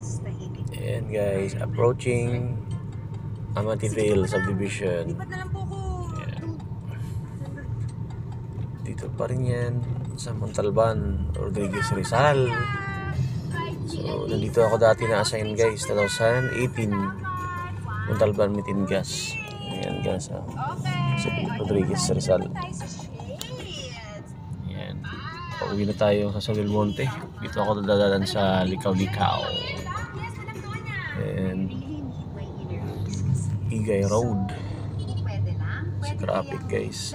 Ayan guys, approaching Amityville subdivision. Ayan. Dito pa rin yan sa Montalban, Rodriguez Rizal. So nandito ako dati na-assign guys, 2018, Montalban Mitingas. Ayan guys, sa Rodriguez Rizal. Ayan, pauwi na tayo sa Del Monte. Dito ako dadalan sa Likaw-Likaw and Igay Road. Sa traffic guys.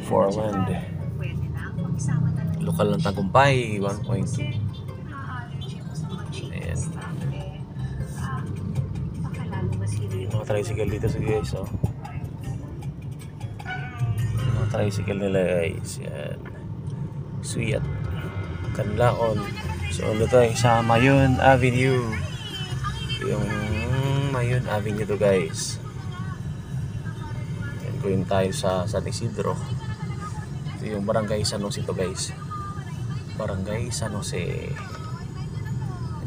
Foreland. Lokal ng Tagumpay 1.2. Ayan. Mga tricycle dito sa guys, oh. Mga tricycle nila guys. Yan. Suyat. Kanlaon. So ano to, sa Mayon Avenue. Yung Mayon Avenue to guys. Yan, going tayo sa San Isidro. Ito yung Barangay San Jose to guys. Barangay San Jose.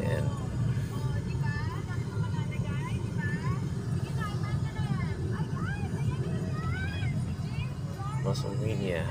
Yan. Masumia.